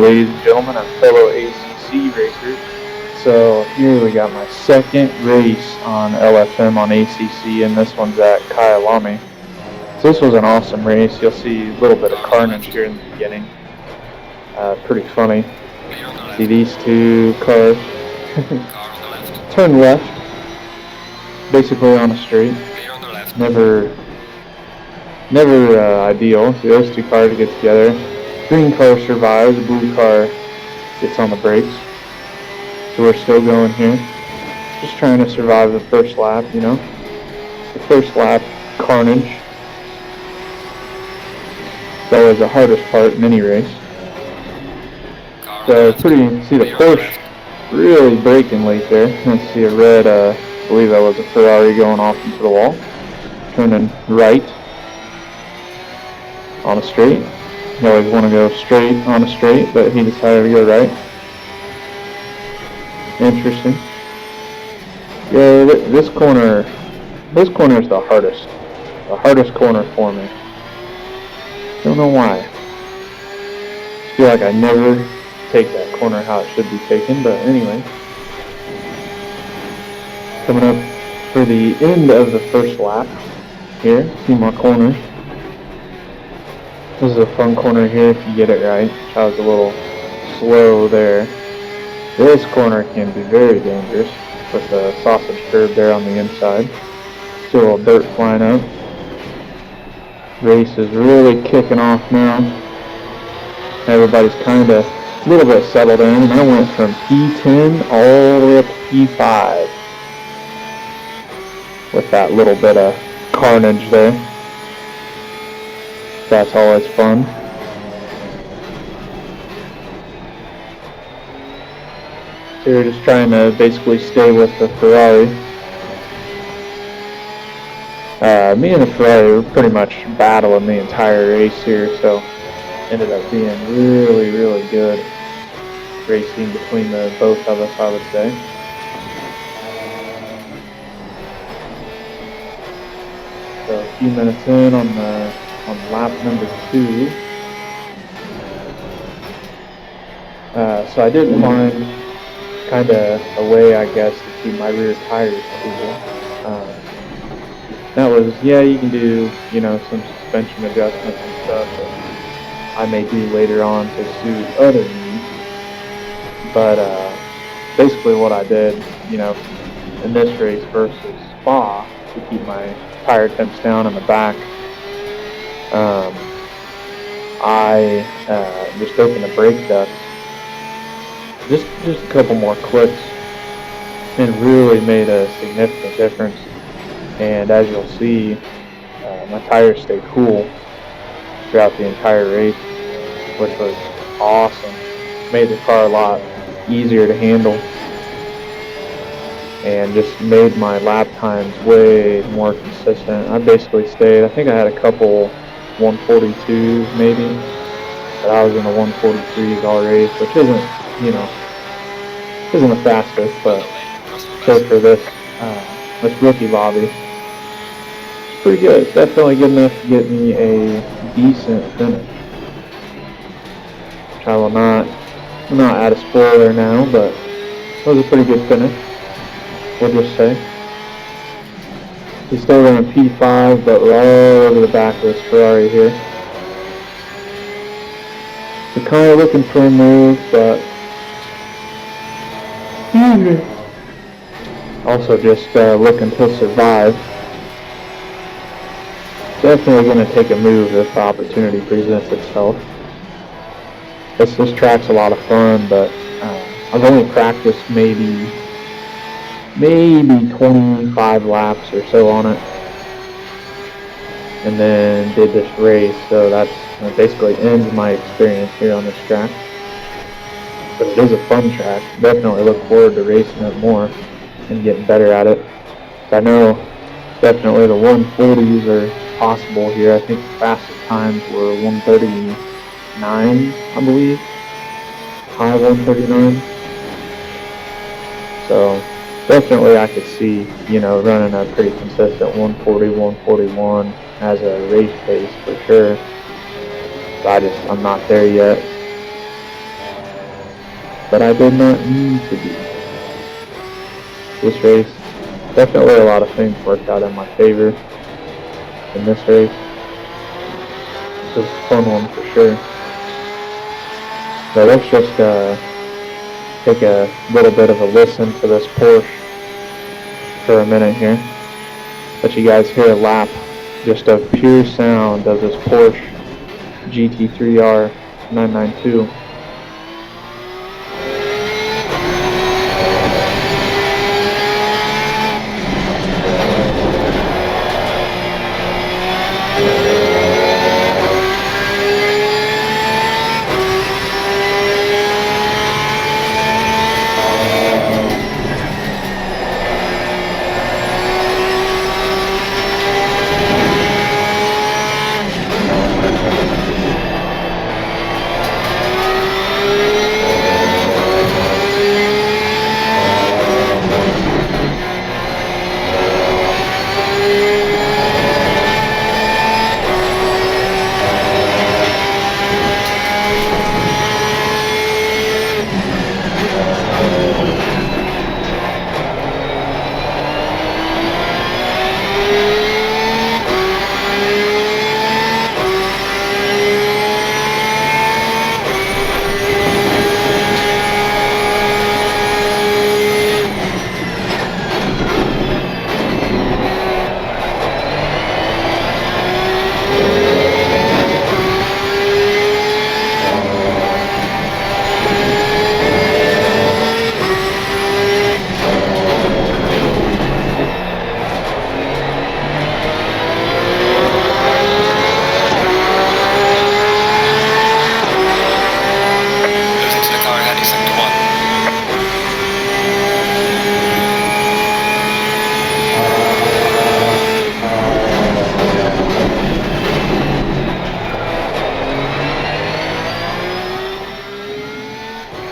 ladies and gentlemen, and fellow ACC racers. So here we got my second race on LFM on ACC, and this one's at Kyalami. So this was an awesome race. You'll see a little bit of carnage here in the beginning. Pretty funny. See these two cars turn left, basically on a straight. Never ideal. See those two cars get together. Green car survives, the blue car gets on the brakes. So we're still going here. Just trying to survive the first lap, you know. The first lap carnage. It's always the hardest part in any race. So see the Porsche really braking late there. Let's see a red, I believe that was a Ferrari going off into the wall. Turning right on a straight. You always want to go straight on a straight, but he decided to go right. Interesting. Yeah, this corner is the hardest corner for me. Don't know why. I feel like I never take that corner how it should be taken, but anyway. Coming up for the end of the first lap here. See my corners. This is a fun corner here if you get it right. I was a little slow there. This corner can be very dangerous with the sausage curve there on the inside. See a little dirt flying up. Race is really kicking off now. Everybody's kind of a little bit settled in, and I went from P10 all the way up to P5 with that little bit of carnage there. That's always fun. So we're just trying to basically stay with the Ferrari. Me and the Ferrari were pretty much battling the entire race here, so ended up being really, really good racing between the both of us, I would say. So a few minutes in on lap number 2. So I did find kind of a way, I guess, to keep my rear tires cool. That was, yeah, you can do, you know, some suspension adjustments and stuff that I may do later on to suit other needs. But basically what I did, you know, in this race versus Spa, to keep my tire temps down in the back, I just opened the brake ducts just a couple more clicks, and really made a significant difference. And as you'll see, my tires stayed cool throughout the entire race, which was awesome. Made the car a lot easier to handle, and just made my lap times way more consistent. I basically stayed, I think I had a couple 142s maybe, but I was in the 143s all race, which isn't, you know, isn't the fastest, but so for this rookie lobby, it's pretty good. It's definitely good enough to get me a decent finish. Which I will not add a spoiler now, but it was a pretty good finish, we'll just say. He's still running P5, but we're all over the back of this Ferrari here. We're kind of looking for a move, but also just looking to survive. Definitely going to take a move if the opportunity presents itself. This track's a lot of fun, but I've only practiced maybe 25 laps or so on it, and then did this race, so that basically ends my experience here on this track. But it is a fun track. Definitely look forward to racing it more and getting better at it. I know definitely the 140s are possible here. I think the fastest times were 139, I believe. High 139. So definitely I could see, you know, running a pretty consistent 140, 141 as a race pace for sure. But I'm not there yet. but I did not need to be. This race, definitely a lot of things worked out in my favor in this race. This was a fun one for sure. But let's just take a little bit of a listen to this Porsche for a minute here. Let you guys hear a lap just of pure sound of this Porsche GT3R 992.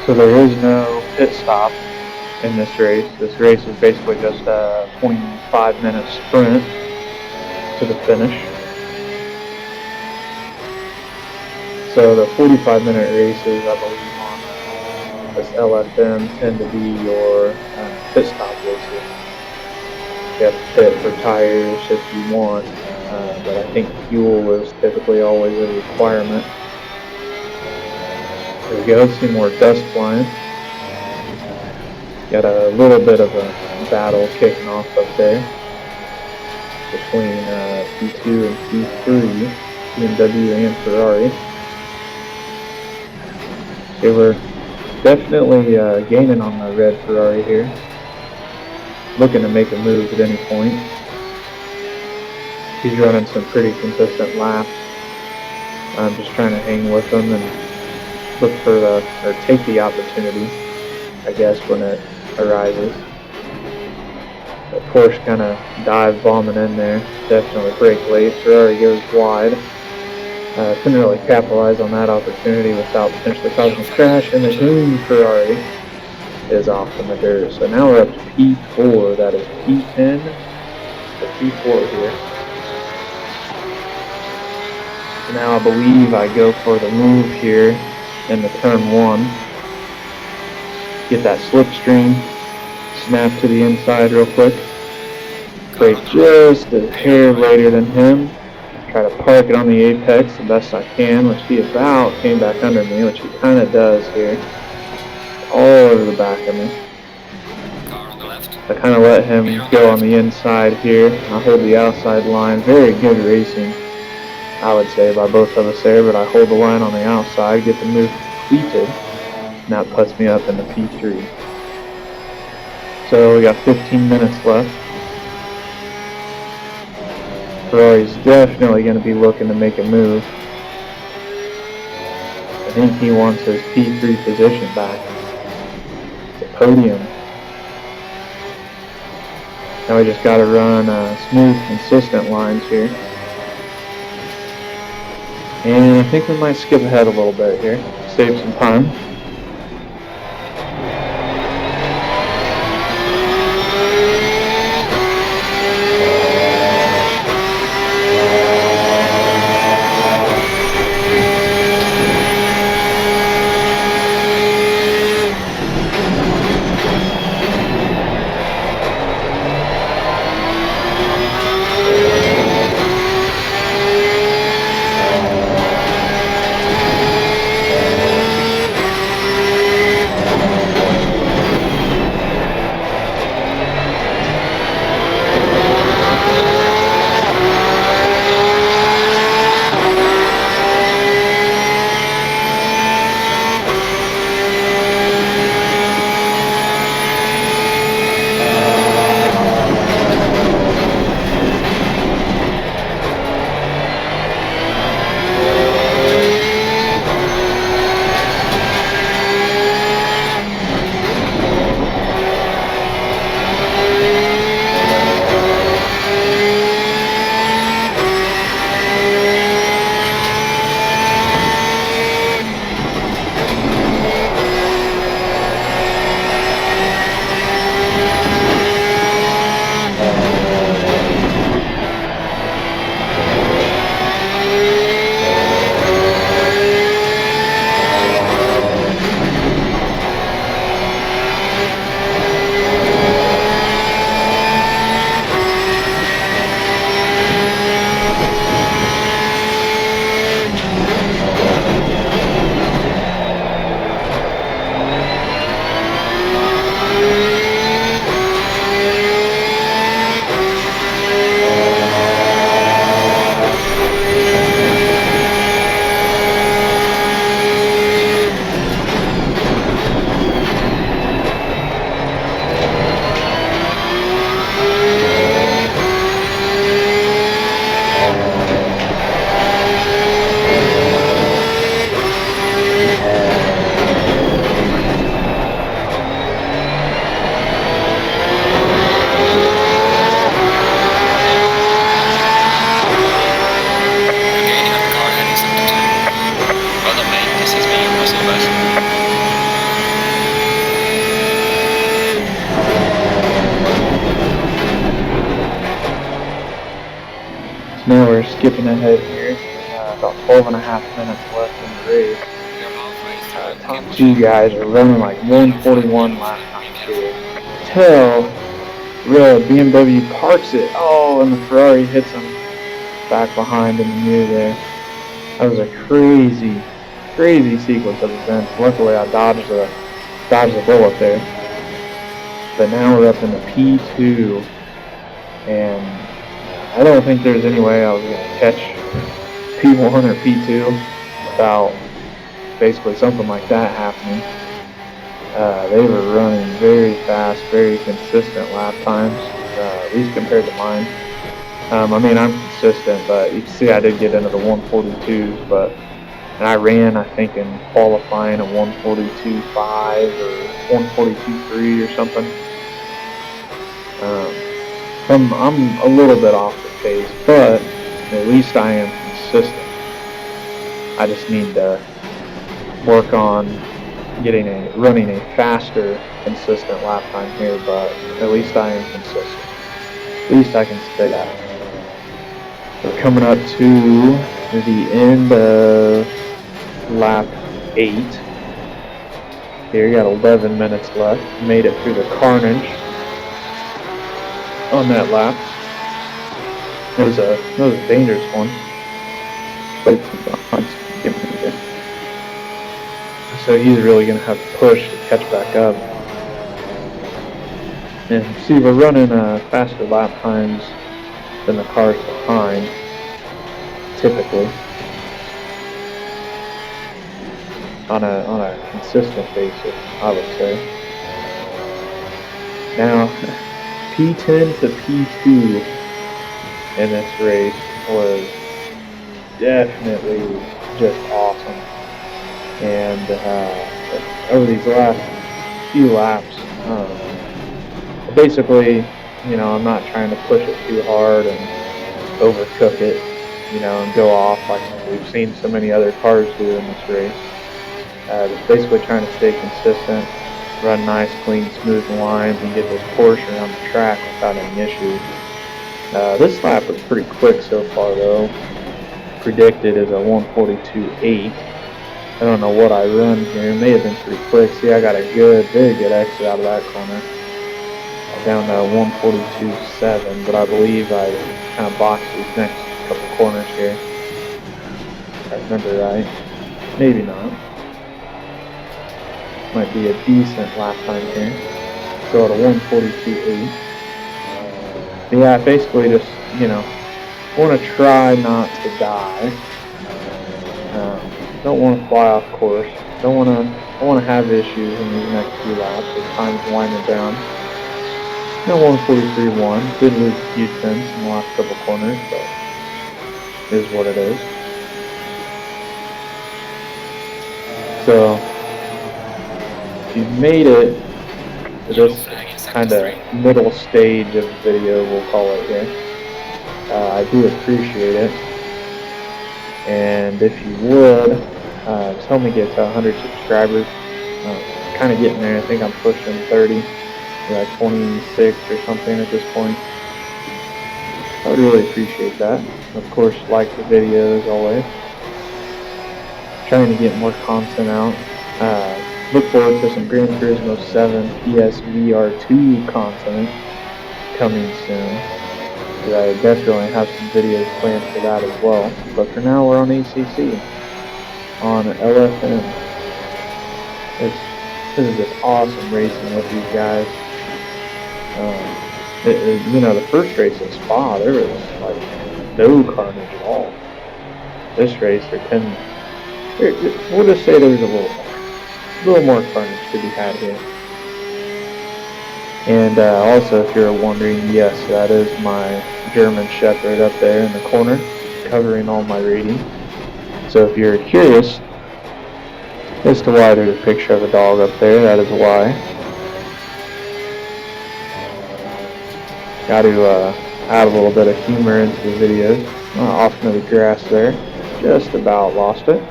So there is no pit stop in this race. This race is basically just a 25-minute sprint to the finish. So the 45-minute races, I believe, on this LFM tend to be your pit stop races. You have to pit for tires if you want, but I think fuel is typically always a requirement. There we go, see more dust flying. Got a little bit of a battle kicking off up there between P2 and P3, BMW and Ferrari. They were definitely gaining on the red Ferrari here, looking to make a move at any point. He's running some pretty consistent laps. I'm just trying to hang with him and look for or take the opportunity, I guess, when it arises. The Porsche kind of dive bombing in there, definitely brake late. Ferrari goes wide. Couldn't really capitalize on that opportunity without potentially causing a crash, and the green Ferrari is off in the dirt. So now we're up to P4, that is P10 to P4 here. So now I believe I go for the move here in the turn 1. Get that slipstream, snap to the inside real quick. Brake just a hair later than him. Try to park it on the apex the best I can, which he about came back under me, which he kind of does here. All over the back of me. I kind of let him go on the inside here. I hold the outside line. Very good racing, I would say, by both of us there, but I hold the line on the outside, get the move completed, and that puts me up into P3. So we got 15 minutes left. Ferrari's definitely going to be looking to make a move. I think he wants his P3 position back. It's a podium. Now we just got to run smooth, consistent lines here. And I think we might skip ahead a little bit here, save some time. we're skipping ahead here. About 12.5 minutes left in the race. Top two guys are running like 141 lap times here. Till BMW parks it. Oh, and the Ferrari hits him back behind in the mirror there. That was a crazy sequence of events. Luckily, I dodged the bullet there. But now we're up in the P2, and I don't think there's any way I was going to catch P1 or P2 without basically something like that happening. They were running very fast, very consistent lap times, at least compared to mine. I mean, I'm consistent, but you can see I did get into the 142s, and I ran, I think, in qualifying a 142.5 or 142.3 or something. I'm a little bit off the pace, but at least I am consistent. I just need to work on running a faster, consistent lap time here, but at least I am consistent. At least I can stay that. We're coming up to the end of lap 8. Here, you got 11 minutes left. Made it through the carnage on that lap. It was a dangerous one. So he's really going to have to push to catch back up. And see, we're running faster lap times than the cars behind, typically, on a consistent basis, I would say. Now, P10 to P2 in this race was definitely just awesome. And over these last few laps, basically, I'm not trying to push it too hard and overcook it, and go off like we've seen so many other cars do in this race. Just basically trying to stay consistent, run nice, clean, smooth lines, and get this Porsche around the track without any issues. This lap was pretty quick so far, though. Predicted as a 142.8. I don't know what I run here. It may have been pretty quick. See, I got a very good exit out of that corner. Down to 142.7, but I believe I kind of boxed these next couple corners here. If I remember right. Maybe not. Might be a decent lap time here. So at a 142.8. Yeah, I basically just, want to try not to die. Don't want to fly off course. Don't want to have issues in these next few laps as time's winding down. 143.1. Did lose a few tenths in the last couple corners, but it is what it is. So, if you've made it to this kind of middle stage of the video, we'll call it here, I do appreciate it. And if you would, just help me get to 100 subscribers. Kind of getting there. I think I'm pushing 30. Like 26 or something at this point. I would really appreciate that. Of course, like the video as always. Trying to get more content out. Look forward to some Gran Turismo 7 PSVR2 content coming soon. I definitely have some videos planned for that as well. But for now, we're on ACC, on LFM. This is just awesome racing with these guys. The first race at Spa, there was like no carnage at all. This race, we'll just say there was a little more carnage to be had here. And also, if you're wondering, yes, that is my German Shepherd up there in the corner, covering all my reading. So if you're curious as to why there's a picture of a dog up there, that is why. Got to add a little bit of humor into the videos. Off into the grass there. Just about lost it.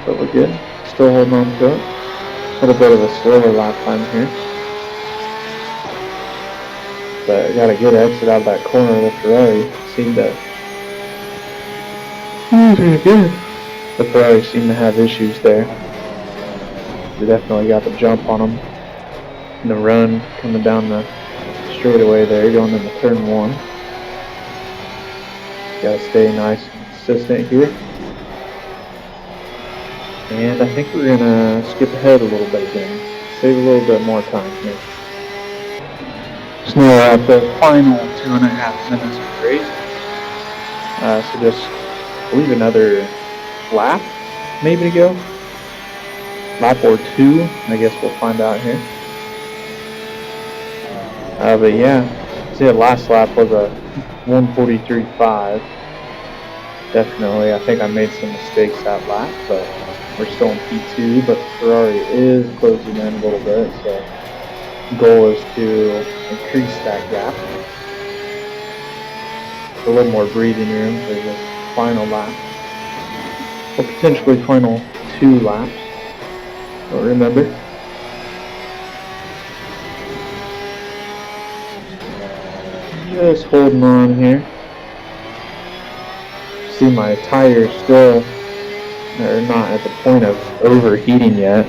But we're good. Still holding on to it. A little bit of a slower lap time here. But got a good exit out of that corner of the Ferrari. Seemed to The Ferrari seemed to have issues there. We definitely got the jump on them. And the run coming down the straightaway there, going into turn 1. Gotta stay nice and consistent here. And I think we're gonna skip ahead a little bit again. Save a little bit more time here. So now we're at the final 2.5 minutes of the race. So just, I believe, another lap maybe to go. Lap or 2, I guess we'll find out here. But yeah, see, the last lap was a 1:43.5. Definitely, I think I made some mistakes that lap, but we're still in P2, but the Ferrari is closing in a little bit, so the goal is to increase that gap. A little more breathing room for this final lap, or potentially final 2 laps, but remember, just holding on here. See, my tires still are not at the point of overheating yet,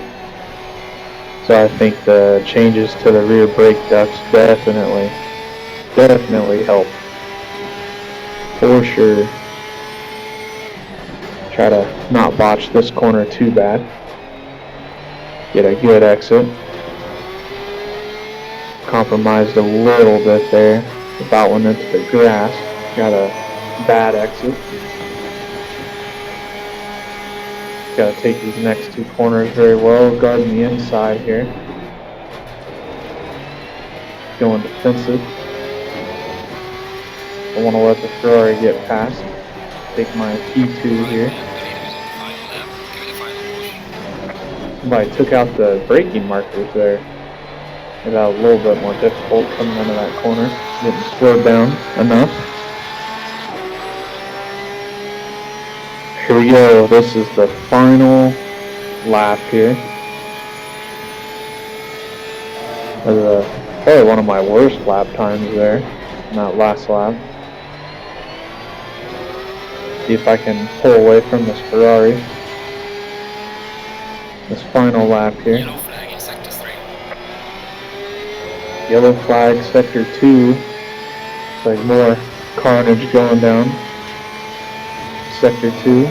so I think the changes to the rear brake ducts definitely help for sure. Try to not botch this corner too bad. Get a good exit. Compromised a little bit there. About went into the grass. Got a bad exit. Got to take these next 2 corners very well. Guarding the inside here. Going defensive. I want to let the Ferrari get past. Take my P2 here. Somebody took out the braking markers there. Made that a little bit more difficult coming into that corner. Getting slowed down enough. Here we go. This is the final lap here. Probably one of my worst lap times there in that last lap. See if I can pull away from this Ferrari. This final lap here. Yellow flag in sector 3. Yellow flag, sector 2. It's like more carnage going down. Sector 2.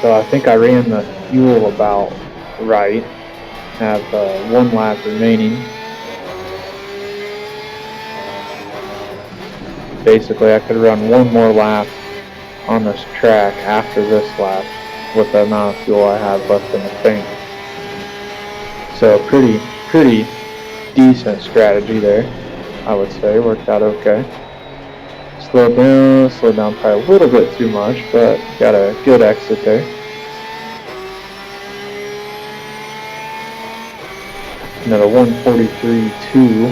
So I think I ran the fuel about right. Have 1 lap remaining. Basically, I could run 1 more lap on this track after this lap with the amount of fuel I have left in the tank. So pretty decent strategy there, I would say. Worked out okay. Slowed down probably a little bit too much, but got a good exit there. Another 1:43.2,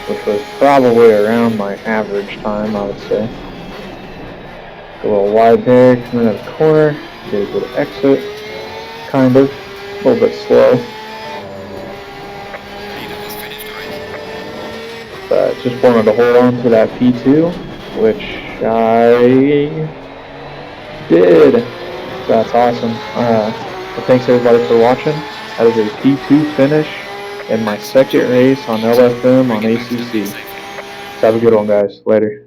which was probably around my average time, I would say. A little wide there, coming out of the corner, get a good exit, kind of, a little bit slow. But just wanted to hold on to that P2, which I did. So that's awesome. Well, thanks everybody for watching. That is a P2 finish in my second race on LFM on ACC. So have a good one, guys. Later.